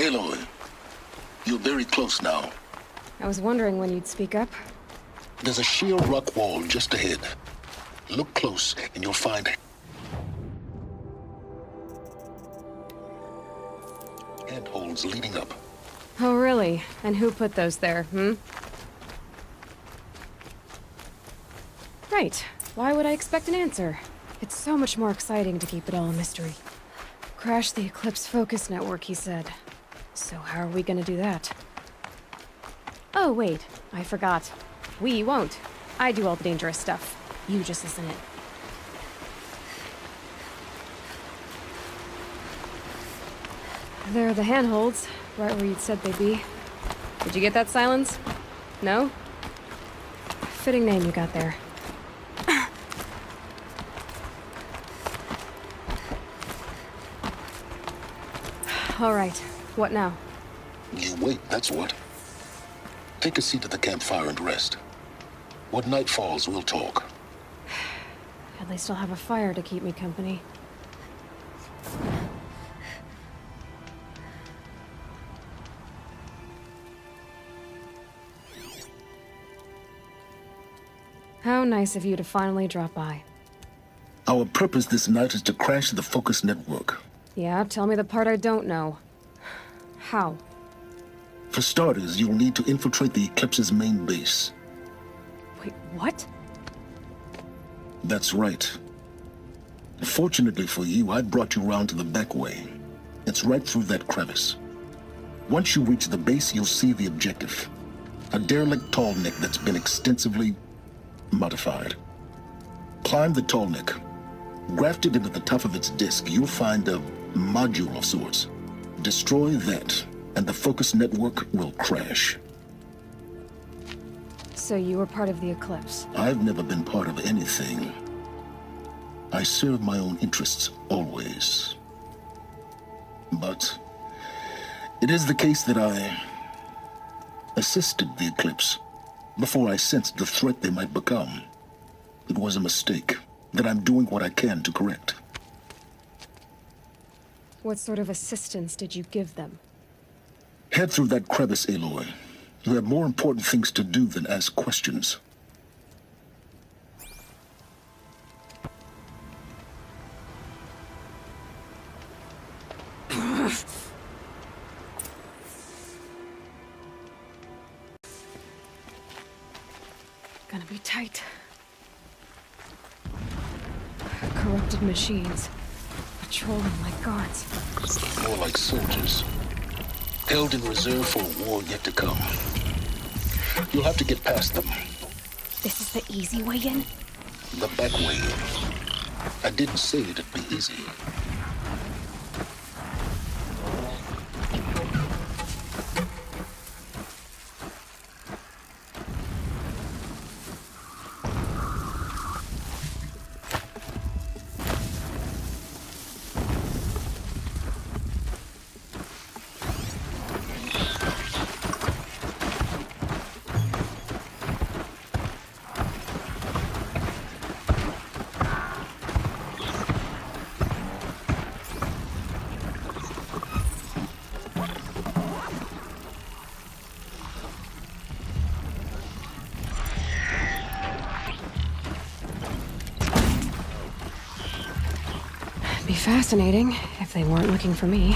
Aloy, you're very close now. I was wondering when you'd speak up. There's a sheer rock wall just ahead. Look close and you'll find handholds leading up. Oh, really? And who put those there, Right. Why would I expect an answer? It's so much more exciting to keep it all a mystery. Crash the Eclipse Focus Network, he said. So how are we gonna do that? Oh, wait. I forgot. We won't. I do all the dangerous stuff. You just listen in. There are the handholds, right where you'd said they'd be. Did you get that, Silence? No? Fitting name you got there. All right. What now? You wait, that's what. Take a seat at the campfire and rest. When night falls, we'll talk. At least I'll have a fire to keep me company. How nice of you to finally drop by. Our purpose this night is to crash the Focus Network. Yeah, tell me the part I don't know. How? For starters, you'll need to infiltrate the Eclipse's main base. Wait, what? That's right. Fortunately for you, I brought you round to the back way. It's right through that crevice. Once you reach the base, you'll see the objective. A derelict tall neck that's been extensively modified. Climb the tall neck. Grafted into the top of its disk, you'll find a module of sorts. Destroy that, and the Focus Network will crash. So you were part of the Eclipse? I've never been part of anything. I serve my own interests, always. But it is the case that I assisted the Eclipse before I sensed the threat they might become. It was a mistake that I'm doing what I can to correct. What sort of assistance did you give them? Head through that crevice, Aloy. You have more important things to do than ask questions. Gonna be tight. Corrupted machines. Patrolling like guards. More like soldiers. Held in reserve for a war yet to come. You'll have to get past them. This is the easy way in? The back way. I didn't say it'd be easy. Be fascinating if they weren't looking for me.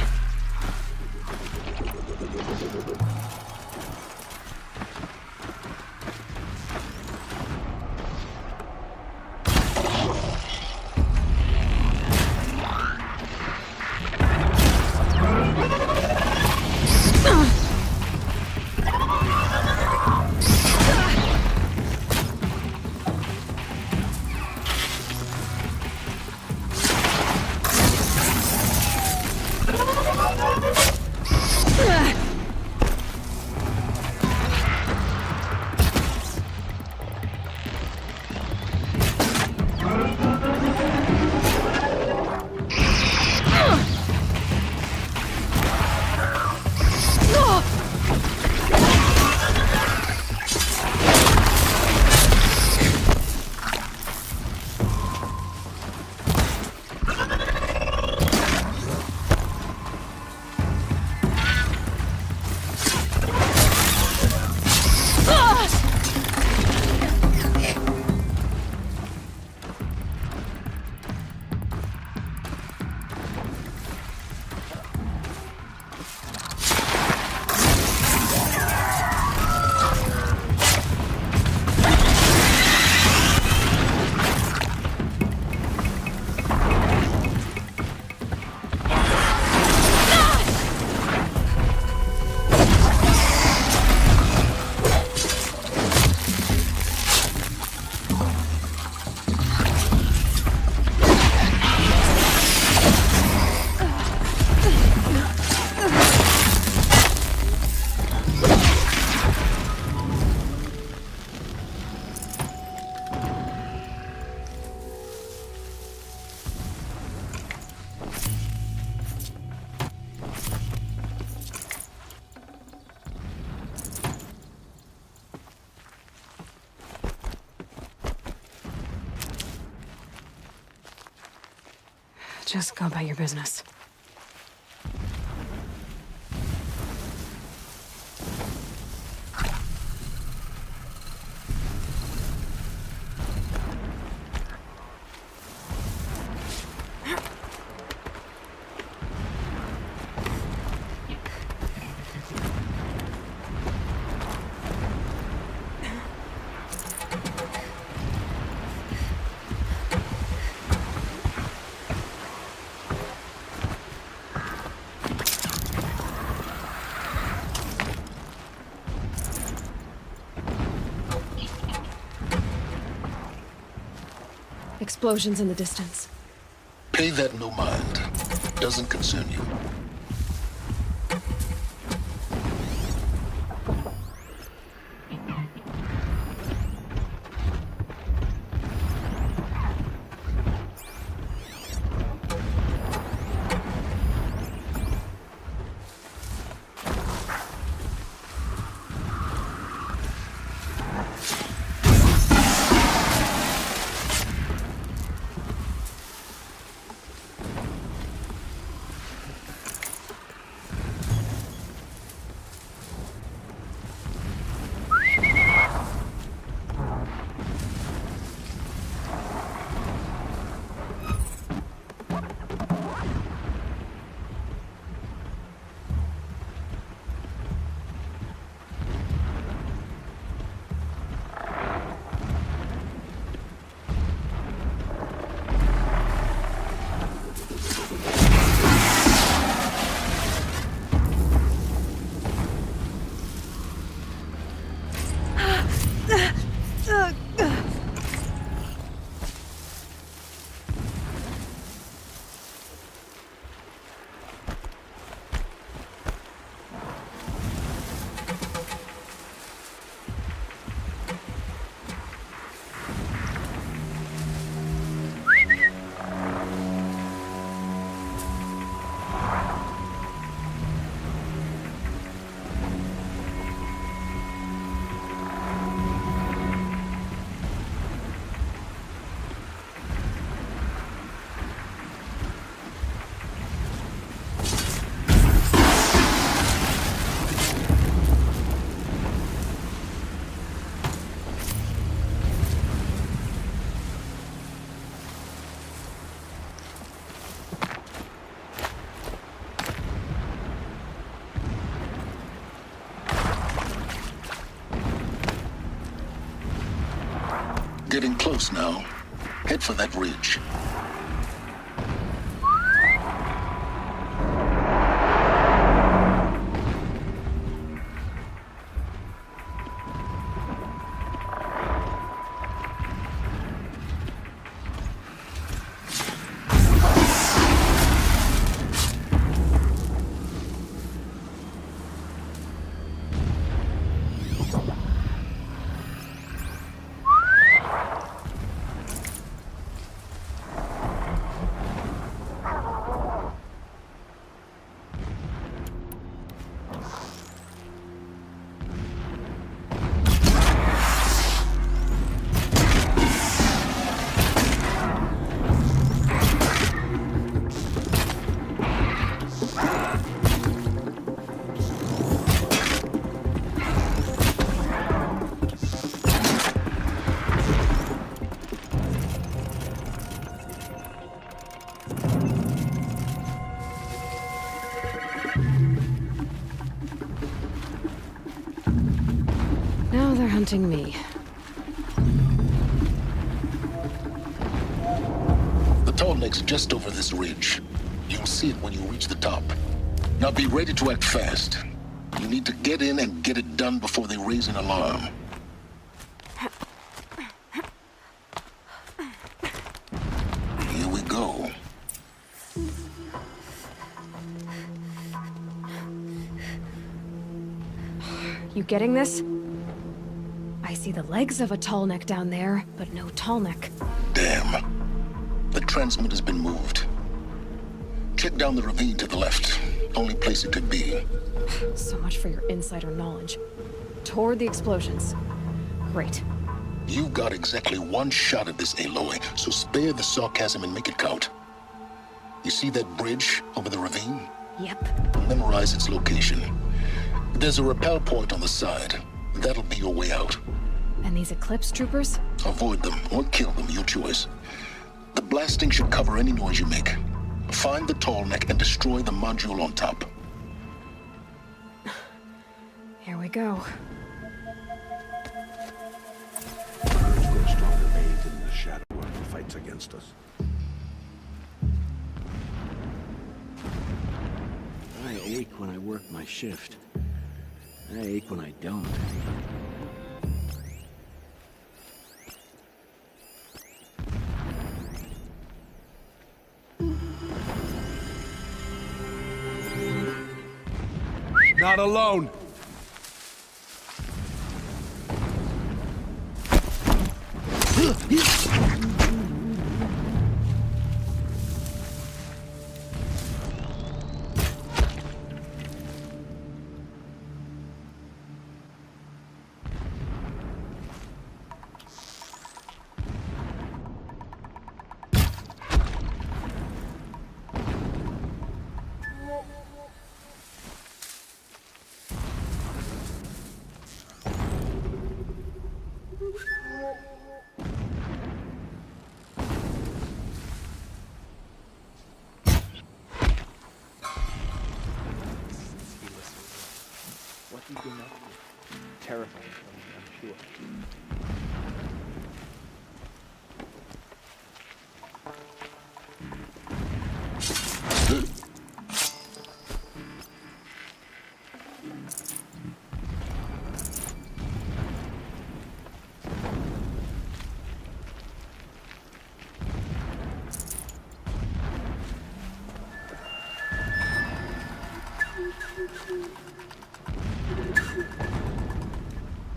Just go about your business. Explosions in the distance. Pay that no mind. Doesn't concern you. Getting close now. Head for that ridge. Now they're hunting me. The tall neck's just over this ridge. You'll see it when you reach the top. Now be ready to act fast. You need to get in and get it done before they raise an alarm. Here we go. You getting this? I see the legs of a tall neck down there, but no tall neck. Damn. The transmitter's been moved. Check down the ravine to the left. Only place it could be. So much for your insider knowledge. Toward the explosions. Great. You've got exactly one shot at this, Aloy, so spare the sarcasm and make it count. You see that bridge over the ravine? Yep. Memorize its location. There's a rappel point on the side. That'll be your way out. And these Eclipse troopers? Avoid them or kill them, your choice. The blasting should cover any noise you make. Find the tall neck and destroy the module on top. Here we go. Birds grow stronger bathed in the shadow of the fights against us. I ache when I work my shift. I ache when I don't. Not alone! What he's been up to. Terrifying for me, I'm sure.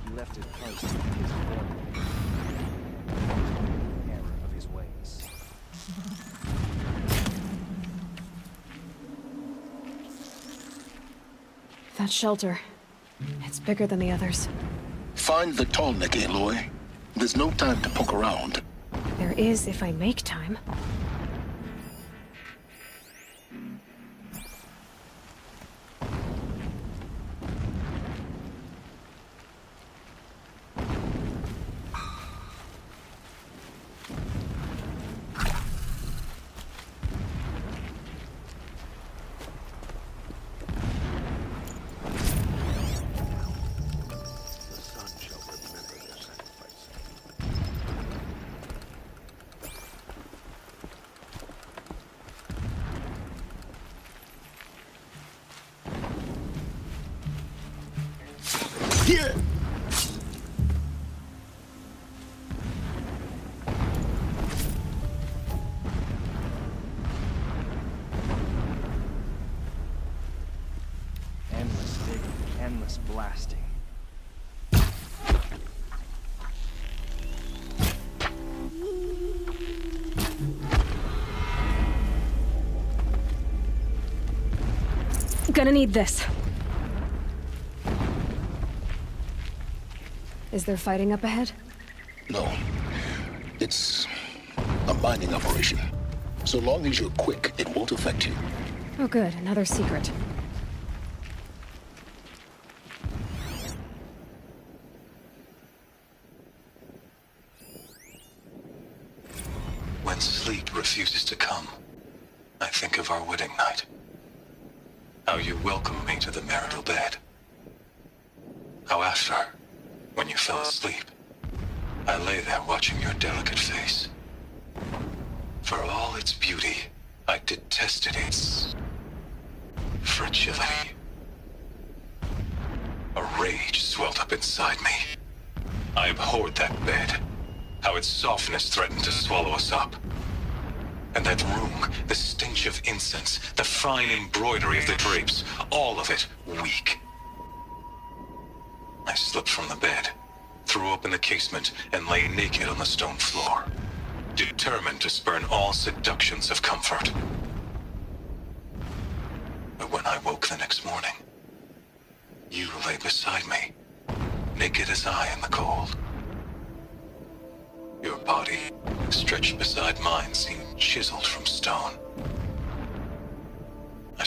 He left his post in his warning. Error of his ways. That shelter. It's bigger than the others. Find the tall neck, Aloy. There's no time to poke around. There is if I make time. The sun shall remember their sacrifice. Here! Endless digging, endless blasting. Gonna need this. Is there fighting up ahead? No. It's a mining operation. So long as you're quick, it won't affect you. Oh good, another secret. When sleep refuses to come, I think of our wedding night. How you welcomed me to the marital bed. How after, when you fell asleep, I lay there watching your delicate face. For all its beauty, I detested its fragility. A rage swelled up inside me. I abhorred that bed. How its softness threatened to swallow us up. And that room, the stench of incense, the fine embroidery of the drapes, all of it weak. I slipped from the bed, threw open the casement, and lay naked on the stone floor, determined to spurn all seductions of comfort. But when I woke the next morning, you lay beside me, naked as I in the cold. Your body, stretched beside mine, seemed chiseled from stone.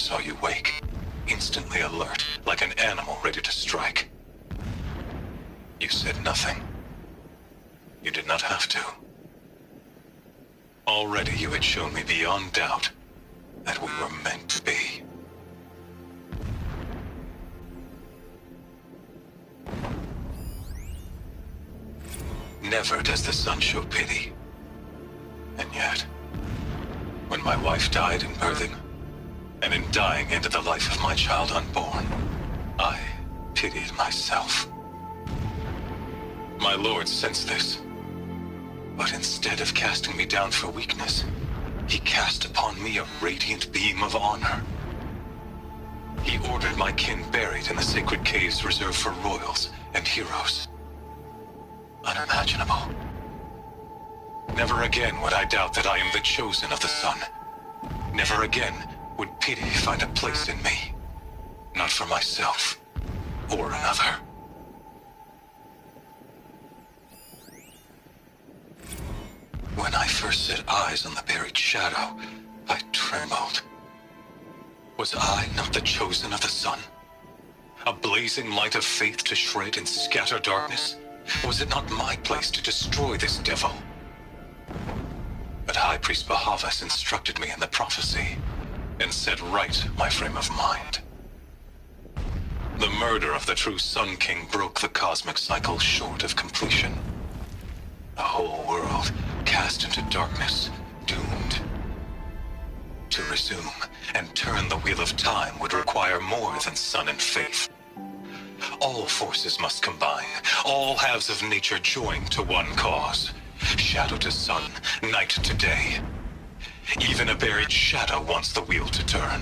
saw you wake, instantly alert, like an animal ready to strike. You said nothing. You did not have to. Already you had shown me beyond doubt that we were meant to be. Never does the sun show pity. And yet, when my wife died in birthing, and in dying into the life of my child unborn, I pitied myself. My lord sensed this, but instead of casting me down for weakness, he cast upon me a radiant beam of honor. He ordered my kin buried in the sacred caves reserved for royals and heroes. Unimaginable. Never again would I doubt that I am the chosen of the sun. Never again would pity find a place in me. Not for myself, or another. When I first set eyes on the buried shadow, I trembled. Was I not the chosen of the sun? A blazing light of faith to shred and scatter darkness? Was it not my place to destroy this devil? But High Priest Bahavas instructed me in the prophecy, and set right my frame of mind. The murder of the true Sun King broke the cosmic cycle short of completion. The whole world cast into darkness, doomed. To resume and turn the wheel of time would require more than sun and faith. All forces must combine, all halves of nature join to one cause. Shadow to sun, night to day. Even a buried shadow wants the wheel to turn,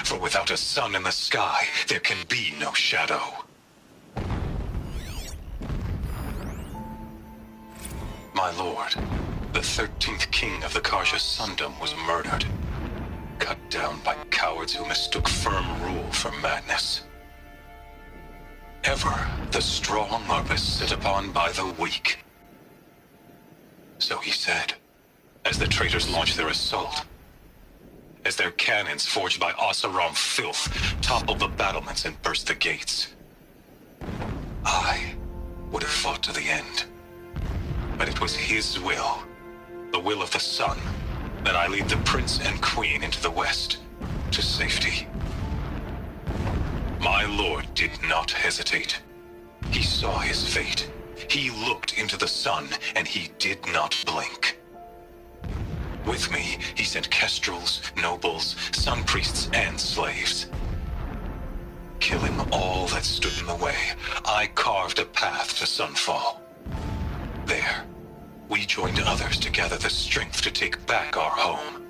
for without a sun in the sky, there can be no shadow. My lord, the 13th king of the Karja Sundom was murdered. Cut down by cowards who mistook firm rule for madness. Ever the strong are beset upon by the weak. So he said, as the traitors launched their assault. As their cannons forged by Oseram filth toppled the battlements and burst the gates. I would have fought to the end. But it was his will, the will of the sun, that I lead the prince and queen into the west, to safety. My lord did not hesitate. He saw his fate. He looked into the sun, and he did not blink. With me, he sent kestrels, nobles, sun priests, and slaves. Killing all that stood in the way, I carved a path to sunfall. There, we joined others to gather the strength to take back our home.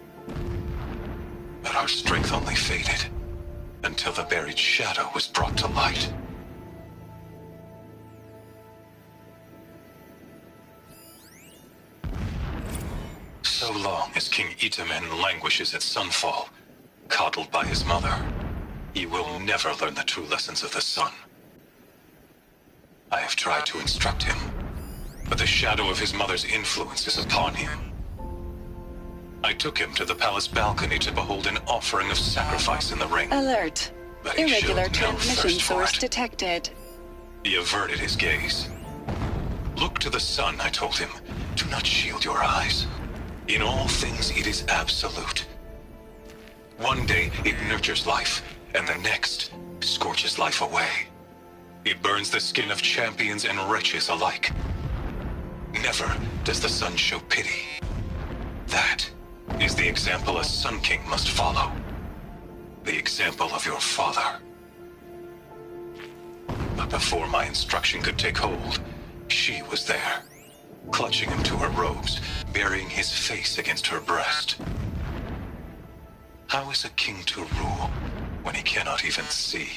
But our strength only faded, until the buried shadow was brought to light. So long as King Itamen languishes at sunfall, coddled by his mother, he will never learn the true lessons of the sun. I have tried to instruct him, but the shadow of his mother's influence is upon him. I took him to the palace balcony to behold an offering of sacrifice in the ring. Alert. But he Irregular showed no transmission thirst for source it. detected. He averted his gaze. Look to the sun, I told him. Do not shield your eyes. In all things, it is absolute. One day, it nurtures life, and the next, scorches life away. It burns the skin of champions and wretches alike. Never does the sun show pity. That is the example a Sun King must follow. The example of your father. But before my instruction could take hold, she was there, clutching him to her robes, burying his face against her breast. How is a king to rule when he cannot even see?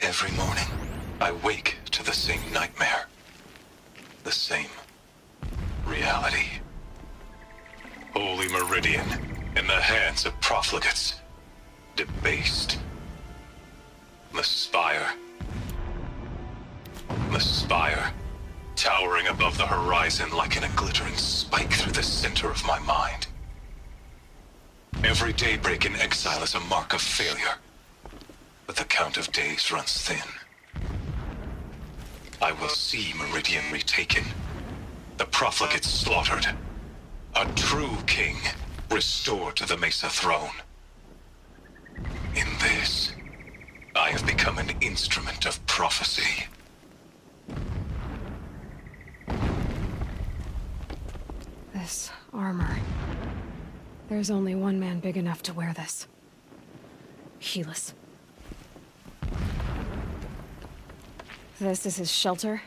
Every morning, I wake to the same nightmare. The same reality. Holy Meridian, in the hands of profligates. Debased. The spire, towering above the the horizon like in a glittering spike through the center of my mind. Every daybreak in exile is a mark of failure, but the count of days runs thin. I will see Meridian retaken, the profligates slaughtered, a true king restored to the Mesa throne. In this, I have become an instrument of prophecy. This armor. There's only one man big enough to wear this. Helis. This is his shelter?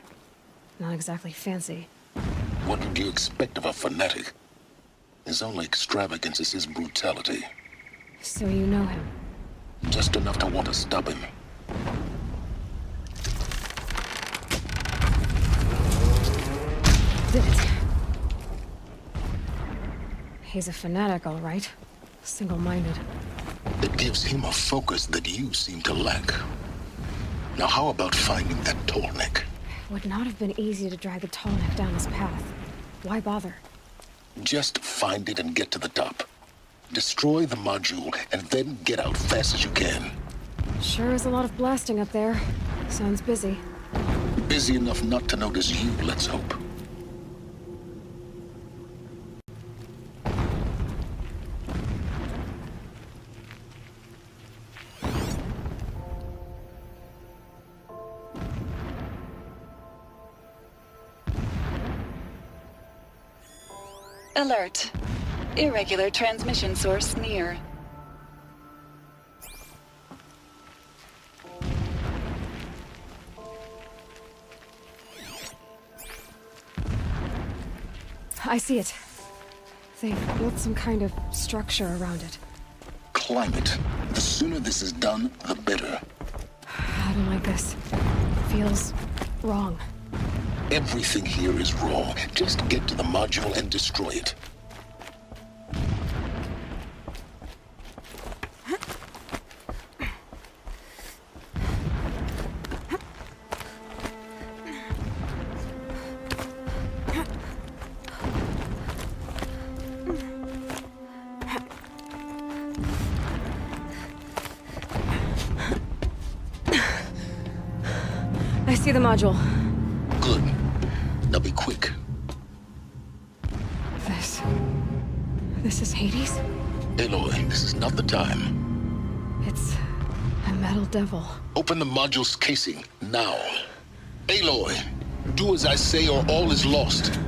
Not exactly fancy. What would you expect of a fanatic? His only extravagance is his brutality. So you know him? Just enough to want to stop him. Did it. He's a fanatic, all right. Single-minded. It gives him a focus that you seem to lack. Now how about finding that Tallneck? Would not have been easy to drag the Tallneck down his path. Why bother? Just find it and get to the top. Destroy the module and then get out fast as you can. Sure is a lot of blasting up there. Sounds busy. Busy enough not to notice you, let's hope. Alert. Irregular transmission source near. I see it. They've built some kind of structure around it. Climate. The sooner this is done, the better. I don't like this. Feels wrong. Everything here is wrong. Just get to the module and destroy it. I see the module. Good. Now be quick. This is Hades? Aloy, this is not the time. It's a metal devil. Open the module's casing, now. Aloy, do as I say or all is lost.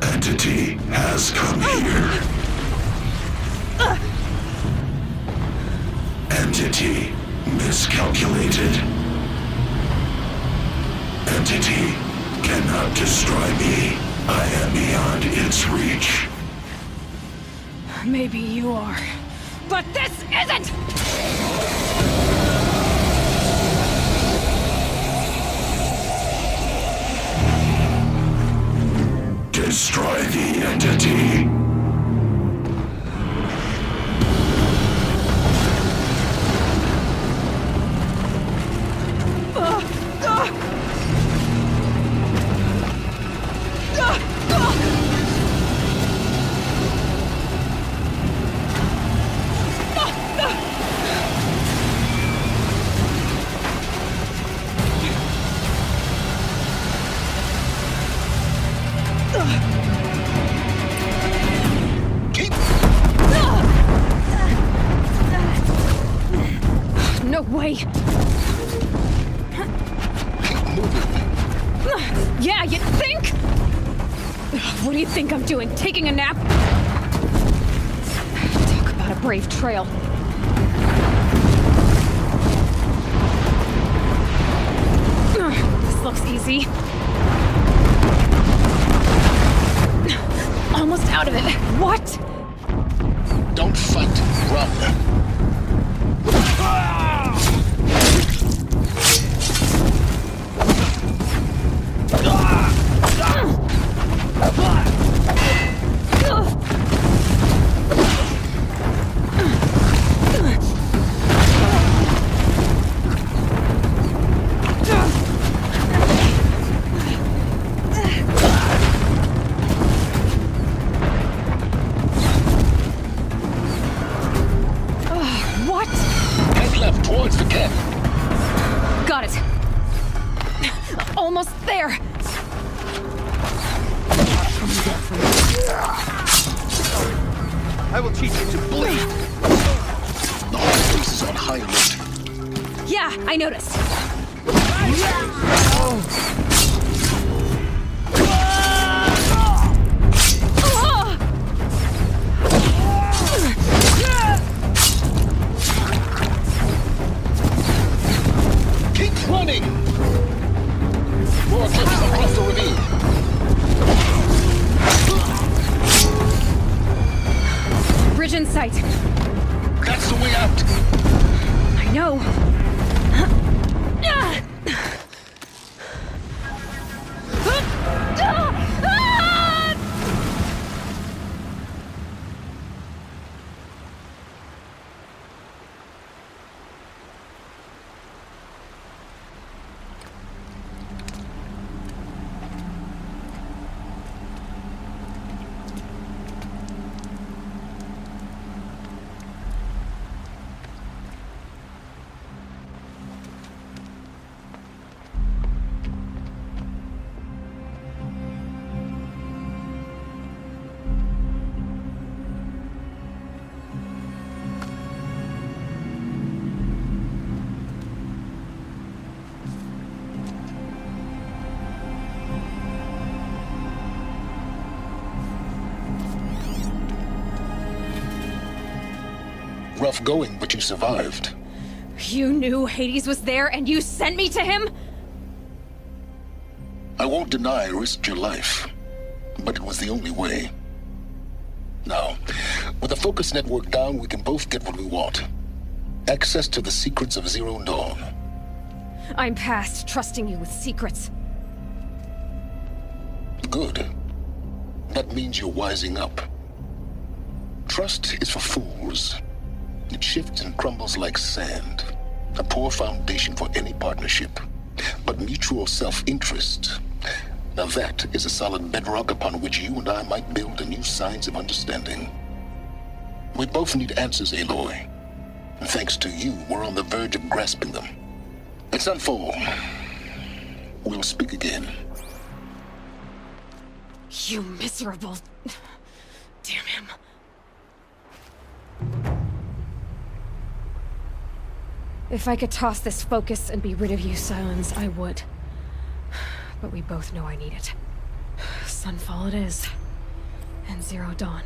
Entity has come here. Entity miscalculated. Entity cannot destroy me. I am beyond its reach. Maybe you are. But this isn't! Destroy the entity. No way! Yeah, you think? What do you think I'm doing? Taking a nap? Talk about a brave trail. This looks easy. Almost out of it. What? Don't fight, run. almost there! I will teach you to bleed. The whole place is on high alert. Yeah, I noticed. Keep running! More eclipses across the ravine. Bridge in sight. That's the way out. I know. Rough going, but you survived. You knew Hades was there and you sent me to him? I won't deny I risked your life, but it was the only way. Now, with the focus network down, we can both get what we want. Access to the secrets of Zero Dawn. I'm past trusting you with secrets. Good. That means you're wising up. Trust is for fools. It shifts and crumbles like sand. A poor foundation for any partnership. But mutual self-interest, now that is a solid bedrock upon which you and I might build a new science of understanding. We both need answers, Aloy. And thanks to you, we're on the verge of grasping them. Let's unfold. We'll speak again. You miserable... Damn him. If I could toss this focus and be rid of you, Sylens, I would. But we both know I need it. Sunfall it is. And Zero Dawn.